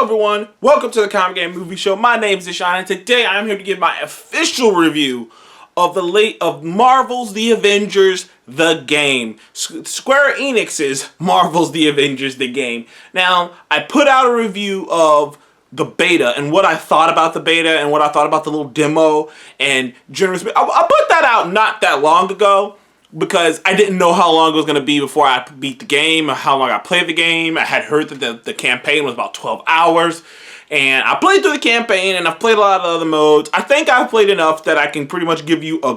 everyone, welcome to the Comic Game Movie Show. My name is Ishan, and today I am here to give my official review of Marvel's The Avengers, the game. Square Enix's Marvel's The Avengers, the game. Now, I put out a review of the beta and what I thought about the beta and what I thought about the little demo and generous. I put that out not that long ago, because I didn't know how long it was going to be before I beat the game, or how long I played the game. I had heard that the campaign was about 12 hours, and I played through the campaign, and I've played a lot of other modes. I think I've played enough that I can pretty much give you a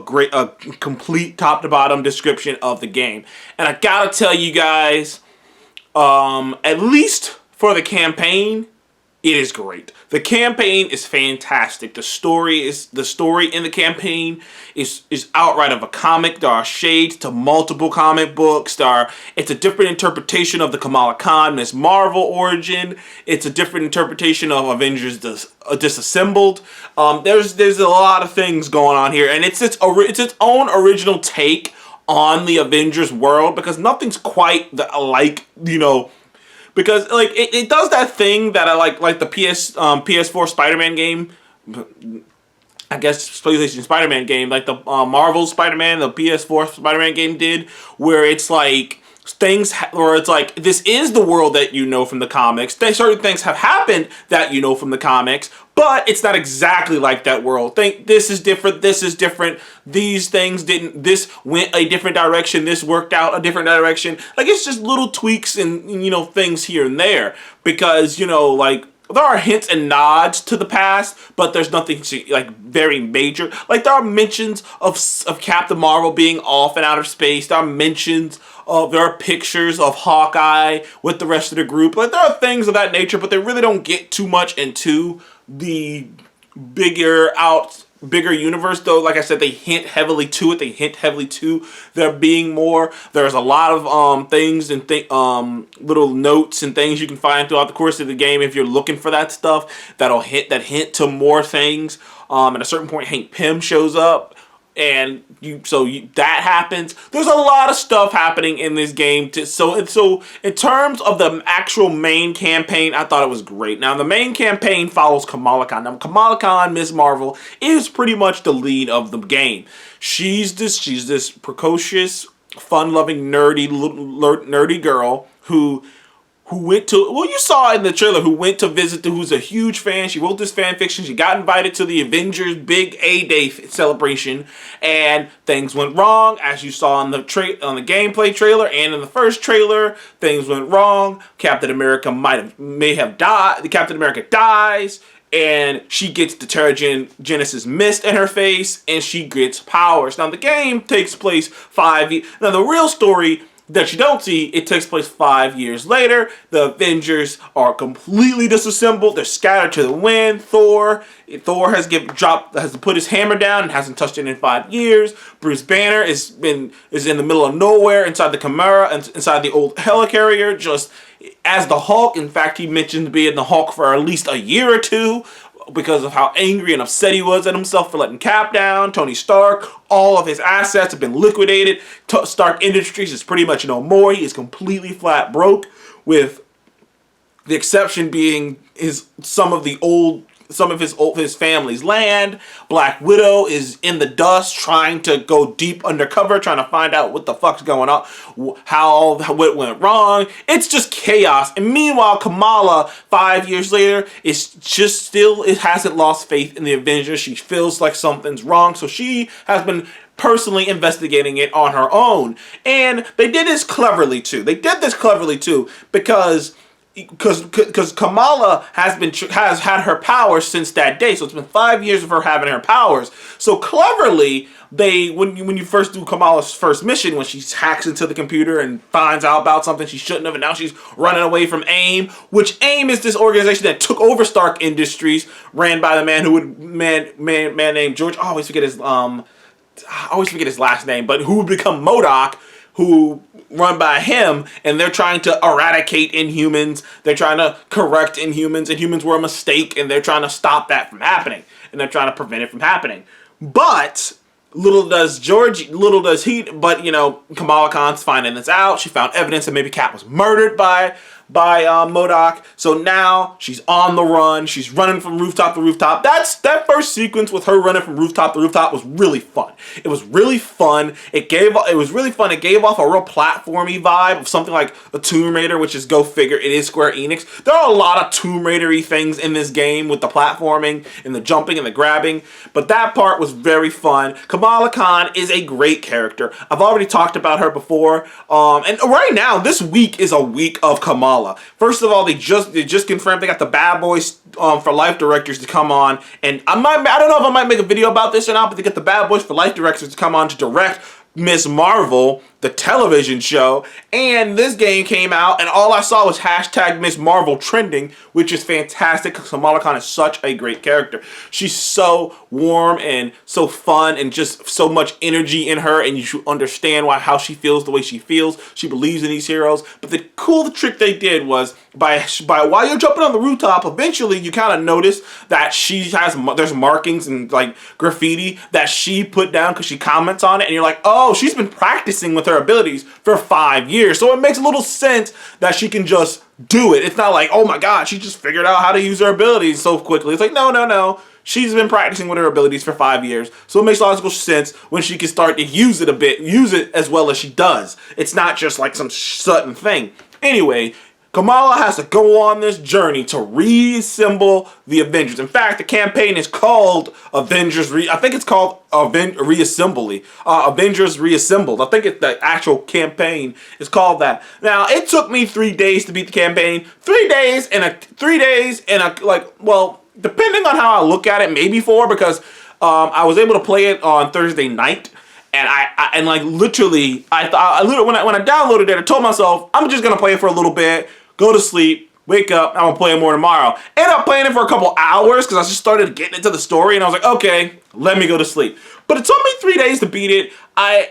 complete top-to-bottom description of the game. And I gotta tell you guys, at least for the campaign, it is great. The campaign is fantastic. The story in the campaign is outright of a comic. There are shades to multiple comic books. It's a different interpretation of the Kamala Khan Ms. Marvel origin. It's a different interpretation of Avengers Disassembled. There's a lot of things going on here, and it's its own original take on the Avengers world, because nothing's quite like, because like it does that thing that I like the PS4 Spider-Man game, I guess PlayStation Spider-Man game, like the Marvel Spider-Man, the PS4 Spider-Man game did, where it's like this is the world that you know from the comics. Certain things have happened that you know from the comics, but it's not exactly like that world. This is different, this is different, these things didn't, this went a different direction, this worked out a different direction. Like, it's just little tweaks and, things here and there, because, like, there are hints and nods to the past, but there's nothing like very major. Like, there are mentions of Captain Marvel being off in outer space. There are pictures of Hawkeye with the rest of the group. Like, there are things of that nature, but they really don't get too much into the bigger universe, though. Like I said, they hint heavily to it. They hint heavily to there being more. There's a lot of things and little notes and things you can find throughout the course of the game if you're looking for that stuff that'll hint to more things. At a certain point, Hank Pym shows up, and that happens. There's a lot of stuff happening in this game. So in terms of the actual main campaign, I thought it was great. Now, the main campaign follows Kamala Khan. Now, Kamala Khan, Ms. Marvel, is pretty much the lead of the game. She's this precocious, fun-loving, nerdy girl who went to, you saw in the trailer, who went to visit, who's a huge fan. She wrote this fan fiction. She got invited to the Avengers big A-Day celebration, and things went wrong, as you saw on the gameplay trailer and in the first trailer. Things went wrong. Captain America may have died. Captain America dies, and she gets the Terrigenesis mist in her face, and she gets powers. Now, the game takes place 5 years. Now, the real story that you don't see, it takes place 5 years later. The Avengers are completely disassembled. They're scattered to the wind. Thor has to put his hammer down and hasn't touched it in 5 years. Bruce Banner is in the middle of nowhere inside the Chimera, inside the old helicarrier, just as the Hulk. In fact, he mentioned being the Hulk for at least a year or two, because of how angry and upset he was at himself for letting Cap down. Tony Stark, all of his assets have been liquidated. Stark Industries is pretty much no more. He is completely flat broke, with the exception being some of his family's land. Black Widow is in the dust, trying to go deep undercover, trying to find out what the fuck's going on, what went wrong. It's just chaos. And meanwhile, Kamala, 5 years later, it hasn't lost faith in the Avengers. She feels like something's wrong, so she has been personally investigating it on her own. And they did this cleverly too. Because Kamala has had her powers since that day, so it's been 5 years of her having her powers. So cleverly, when you first do Kamala's first mission, when she hacks into the computer and finds out about something she shouldn't have, and now she's running away from AIM, which AIM is this organization that took over Stark Industries, ran by the man named George. I always forget his last name, but who would become MODOK, who run by him, and they're trying to eradicate Inhumans. They're trying to correct Inhumans. Inhumans were a mistake, and they're trying to stop that from happening, and they're trying to prevent it from happening. But little does he, Kamala Khan's finding this out. She found evidence that maybe Cap was murdered by by MODOK. So now she's on the run. She's running from rooftop to rooftop. That first sequence with her running from rooftop to rooftop was really fun. It was really fun. It was really fun. It gave off a real platformy vibe of something like a Tomb Raider, which is, go figure, it is Square Enix. There are a lot of Tomb Raider-y things in this game with the platforming and the jumping and the grabbing, but that part was very fun. Kamala Khan is a great character. I've already talked about her before, and right now, this week is a week of Kamala. First of all, they just confirmed they got the Bad Boys for Life directors to come on, and I don't know if I might make a video about this or not, but they get the Bad Boys for Life directors to come on to direct Ms. Marvel, the television show, and this game came out, and all I saw was hashtag Ms. Marvel trending, which is fantastic because Kamala Khan is such a great character. She's so warm and so fun and just so much energy in her, and you should understand how she feels the way she feels. She believes in these heroes. But the cool trick they did was by while you're jumping on the rooftop, eventually you kind of notice that there's markings and like graffiti that she put down because she comments on it, and you're like, oh, she's been practicing with her abilities for 5 years. So it makes a little sense that she can just do it. It's not like, oh my god, she just figured out how to use her abilities so quickly. It's like, no. She's been practicing with her abilities for 5 years. So it makes logical sense when she can start to use it as well as she does. It's not just like some sudden thing. Anyway, Kamala has to go on this journey to reassemble the Avengers. In fact, the campaign is called Avengers. I think it's called Reassembly. Avengers Reassembled. I think the actual campaign is called that. Now, it took me 3 days to beat the campaign. 3 days and well, depending on how I look at it, maybe 4, because I was able to play it on Thursday night. And when I downloaded it, I told myself, I'm just gonna play it for a little bit, go to sleep, wake up, I'm gonna play it more tomorrow. Ended up playing it for a couple hours because I just started getting into the story, and I was like, okay, let me go to sleep. But it took me 3 days to beat it. I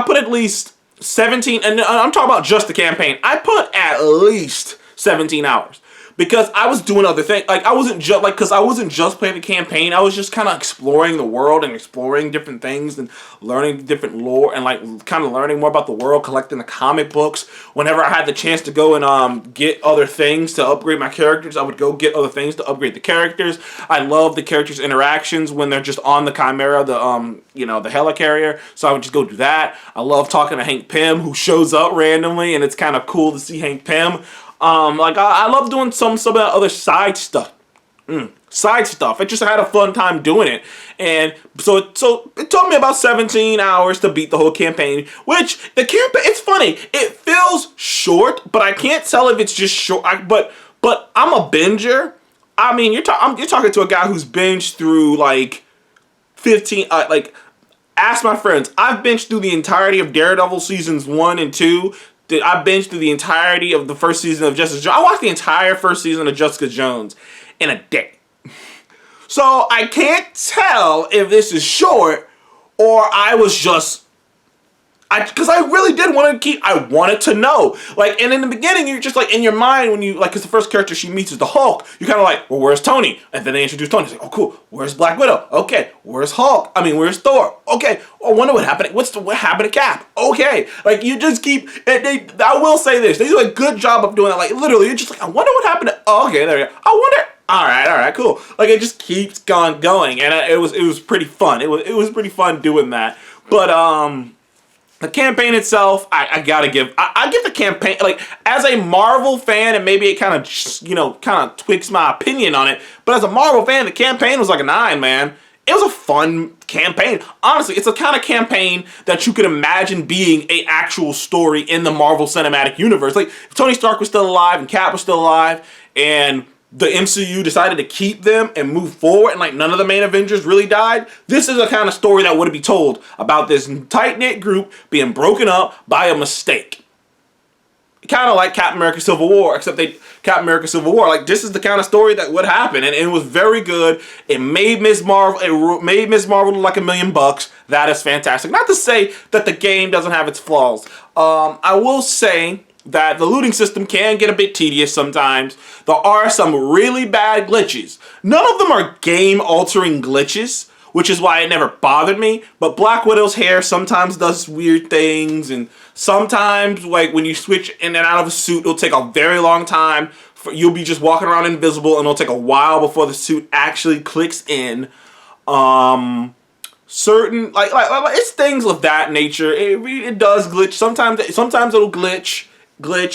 put at least 17, and I'm talking about just the campaign. I put at least 17 hours. Because I was doing other things. Like, I wasn't just playing the campaign. I was just kind of exploring the world and exploring different things and learning different lore and, like, kind of learning more about the world, collecting the comic books. Whenever I had the chance to go and get other things to upgrade my characters, I would go get other things to upgrade the characters. I love the characters' interactions when they're just on the Chimera, the helicarrier. So I would just go do that. I love talking to Hank Pym, who shows up randomly, and it's kind of cool to see Hank Pym. I love doing some of that other side stuff. I just had a fun time doing it. And so it took me about 17 hours to beat the whole campaign, which it's funny. It feels short, but I can't tell if it's just short. But I'm a binger. I mean, you're talking to a guy who's binged through like 15, ask my friends. I've binged through the entirety of Daredevil seasons 1 and 2. I binged through the entirety of the first season of Jessica Jones. I watched the entire first season of Jessica Jones in a day. So I can't tell if this is short or I was just... because I really did want to I wanted to know. Like, and in the beginning, you're just like, in your mind, when you, like, because the first character she meets is the Hulk, you're kind of like, well, where's Tony? And then they introduce Tony. It's like, oh, cool. Where's Black Widow? Okay. Where's Hulk? Where's Thor? Okay. I wonder what happened. What happened to Cap? Okay. Like, you just keep, I will say this. They do a good job of doing that. Like, literally, you're just like, I wonder what happened to, oh, okay, there you go. I wonder. All right, cool. Like, it just keeps going. And it was pretty fun. It was pretty fun doing that. But, the campaign itself, I give the campaign, like, as a Marvel fan, and maybe it kind of tweaks my opinion on it, but as a Marvel fan, the campaign was like a 9, man. It was a fun campaign. Honestly, it's the kind of campaign that you could imagine being an actual story in the Marvel Cinematic Universe. Like, if Tony Stark was still alive, and Cap was still alive, and the MCU decided to keep them and move forward, and like none of the main Avengers really died, this is the kind of story that would be told about this tight-knit group being broken up by a mistake. Kind of like Captain America Civil War, except Captain America Civil War, like, this is the kind of story that would happen, and it was very good. It made Ms. Marvel look like $1 million. That is fantastic. Not to say that the game doesn't have its flaws. I will say that the looting system can get a bit tedious sometimes. There are some really bad glitches. None of them are game-altering glitches, which is why it never bothered me. But Black Widow's hair sometimes does weird things, and sometimes, like, when you switch in and out of a suit, it'll take a very long time. You'll be just walking around invisible, and it'll take a while before the suit actually clicks in. Certain, like it's things of that nature. It does glitch. Sometimes it'll glitch,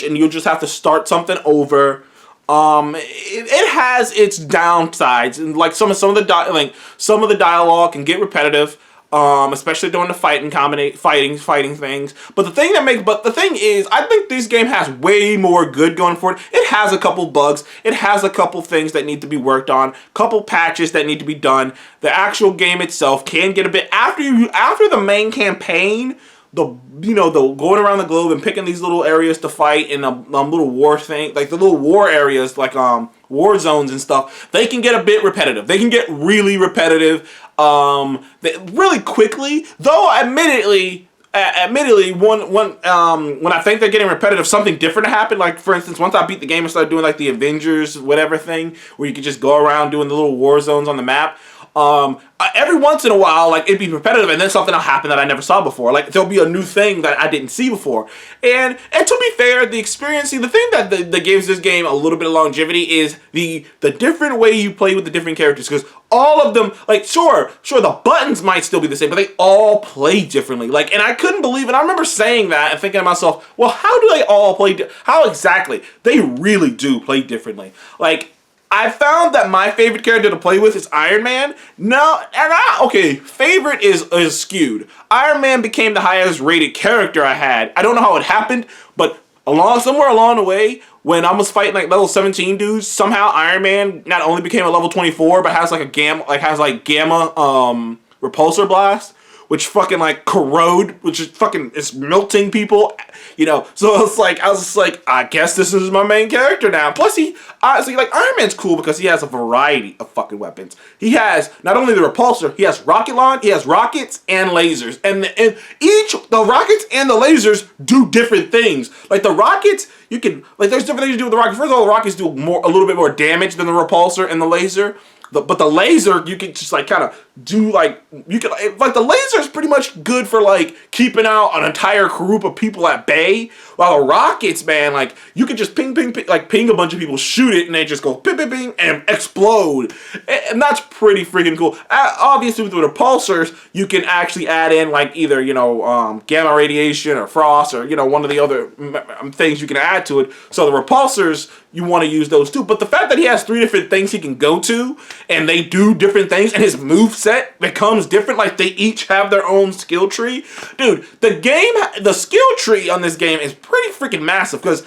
and you'll just have to start something over. It has its downsides, and like some of the dialogue can get repetitive, especially during the fighting things. But the thing is, I think this game has way more good going for it. It has a couple bugs. It has a couple things that need to be worked on. Couple patches that need to be done. The actual game itself can get a bit after the main campaign. The going around the globe and picking these little areas to fight in a little war thing, like the little war areas, like war zones and stuff, they can get a bit repetitive. They can get really repetitive really quickly. Though admittedly, when I think they're getting repetitive, something different happened. Like, for instance, once I beat the game and started doing like the Avengers whatever thing, where you could just go around doing the little war zones on the map. Every once in a while, like, it'd be repetitive, and then something will happen that I never saw before. Like, there'll be a new thing that I didn't see before. And to be fair, the experience, the thing that gives this game a little bit of longevity is the different way you play with the different characters. Because all of them, like, sure, the buttons might still be the same, but they all play differently. Like, and I couldn't believe it. I remember saying that and thinking to myself, well, how do they all play? How exactly? They really do play differently. Like, I found that my favorite character to play with is Iron Man. Favorite is skewed. Iron Man became the highest rated character I had. I don't know how it happened, but somewhere along the way, when I was fighting like level 17 dudes, somehow Iron Man not only became a level 24, but has like gamma repulsor blast, which fucking like corrode, which is fucking is melting people, So I was just like, I guess this is my main character now. Plus, honestly, like, Iron Man's cool because he has a variety of fucking weapons. He has not only the repulsor, he has rocket launch, he has rockets and lasers, and the rockets and the lasers do different things. Like the rockets, there's different things you do with the rockets. First of all, the rockets do a little bit more damage than the repulsor and the laser. But the laser, you can just like kind of do the laser is pretty much good for like keeping out an entire group of people at bay. While the rockets, man, like you can just ping a bunch of people, shoot it, and they just go ping, ping, ping, and explode. And that's pretty freaking cool. Obviously, with the repulsors, you can actually add in like either gamma radiation or frost or one of the other things you can add to it. So the repulsors, you want to use those too. But the fact that he has 3 different things he can go to, and they do different things, and his moveset becomes different, like they each have their own skill tree. Dude, the skill tree on this game is pretty freaking massive, because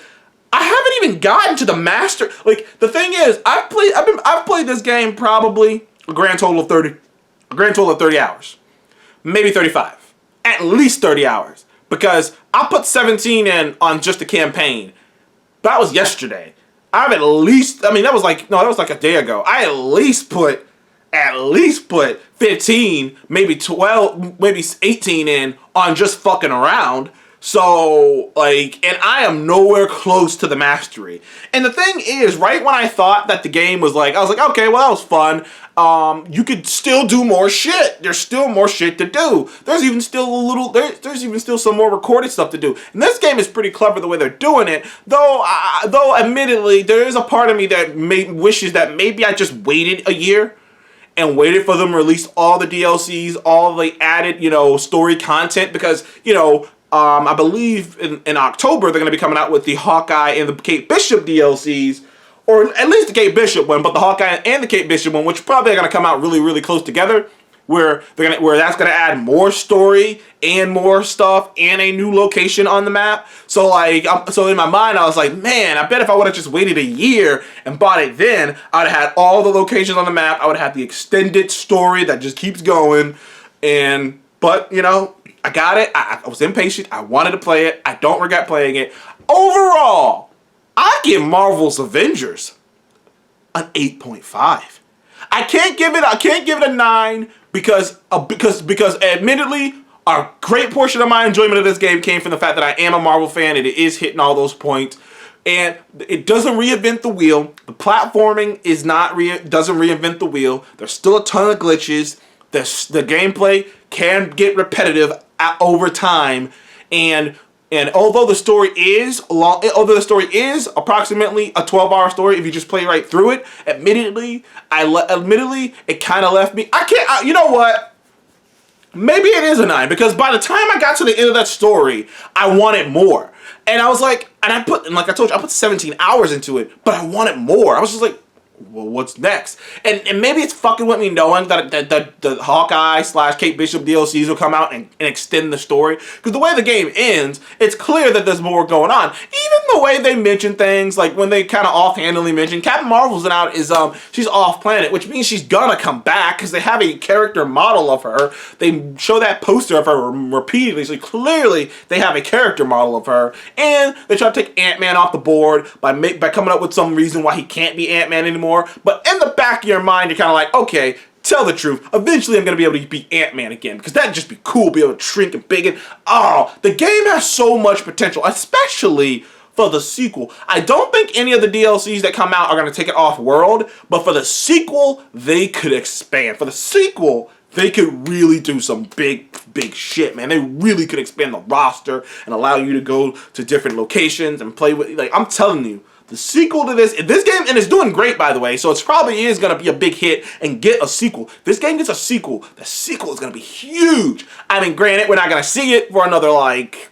I haven't even gotten to the master. Like, the thing is, I've played this game probably a grand total of 30 hours. Maybe 35. At least 30 hours. Because I put 17 in on just the campaign. That was yesterday. that was like a day ago. I at least put 15, maybe 12, maybe 18 in on just fucking around. So, like, and I am nowhere close to the mastery. And the thing is, right when I thought that the game was like, I was like, okay, well, that was fun. You could still do more shit. There's still more shit to do. There's even still some more recorded stuff to do. And this game is pretty clever the way they're doing it. Though admittedly, there is a part of me that wishes that maybe I just waited a year and waited for them to release all the DLCs, all the added, story content, because, I believe in October they're going to be coming out with the Hawkeye and the Kate Bishop DLCs, or at least the Kate Bishop one, but the Hawkeye and the Kate Bishop one, which probably are going to come out really, really close together, where that's going to add more story and more stuff and a new location on the map. So in my mind I was like, man, I bet if I would have just waited a year and bought it then, I'd have had all the locations on the map. I would have had the extended story that just keeps going. But I got it. I was impatient. I wanted to play it. I don't regret playing it. Overall, I give Marvel's Avengers an 8.5. I can't give it a 9 because admittedly, a great portion of my enjoyment of this game came from the fact that I am a Marvel fan and it is hitting all those points. And it doesn't reinvent the wheel. The platforming doesn't reinvent the wheel. There's still a ton of glitches. The gameplay can get repetitive over time, and although the story is approximately a 12-hour story if you just play right through it, admittedly it kind of left me. You know what? Maybe it is a 9, because by the time I got to the end of that story, I wanted more. And I was like, like I told you, I put 17 hours into it, but I wanted more. I was just like, well, what's next? And maybe it's fucking with me knowing that the Hawkeye / Kate Bishop DLCs will come out and extend the story. Because the way the game ends, it's clear that there's more going on. Even the way they mention things, like when they kind of offhandedly mention Captain Marvel's out she's off planet, which means she's gonna come back because they have a character model of her. They show that poster of her repeatedly, so clearly they have a character model of her. And they try to take Ant-Man off the board by coming up with some reason why he can't be Ant-Man anymore. But in the back of your mind, you're kind of like, okay, tell the truth. Eventually, I'm going to be able to be Ant-Man again, because that'd just be cool, be able to shrink and big. And, the game has so much potential, especially for the sequel. I don't think any of the DLCs that come out are going to take it off-world, but for the sequel, they could expand. For the sequel, they could really do some big shit, man. They really could expand the roster and allow you to go to different locations and play with, like, I'm telling you, the sequel to this game, and it's doing great, by the way, so it's probably is going to be a big hit and get a sequel. This game gets a sequel. The sequel is going to be huge. I mean, granted, we're not going to see it for another, like,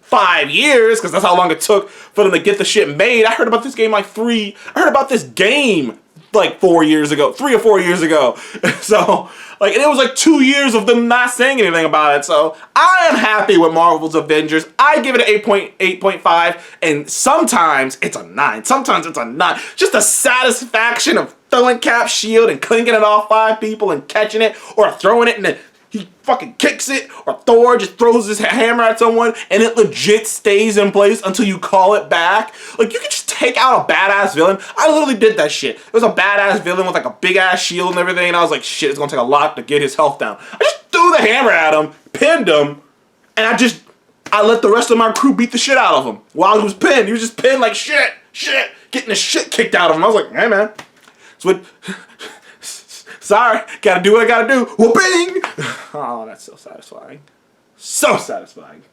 5 years, because that's how long it took for them to get the shit made. I heard about this game I heard about this game like 4 years ago, 3 or 4 years ago. So, like, and it was like 2 years of them not saying anything about it. So, I am happy with Marvel's Avengers. I give it an 8.5, and sometimes it's a 9. Sometimes it's a 9. Just the satisfaction of throwing Cap's shield and clinking it off 5 people and catching it, or throwing it and then he fucking kicks it, or Thor just throws his hammer at someone and it legit stays in place until you call it back. Like, you can just take out a badass villain. I literally did that shit. It was a badass villain with like a big ass shield and everything, and I was like, shit, it's gonna take a lot to get his health down. I just threw the hammer at him, pinned him, and I let the rest of my crew beat the shit out of him while he was pinned. He was just pinned like shit, getting the shit kicked out of him. I was like, hey man, that's what... Sorry, gotta do what I gotta do. Whooping! Oh, that's so satisfying. So satisfying.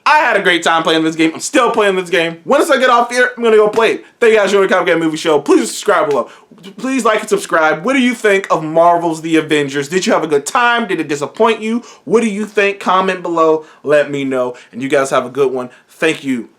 I had a great time playing this game. I'm still playing this game. Once I get off here, I'm gonna go play it. Thank you guys for the Game Movie Show. Please subscribe below. Please like and subscribe. What do you think of Marvel's The Avengers? Did you have a good time? Did it disappoint you? What do you think? Comment below. Let me know. And you guys have a good one. Thank you.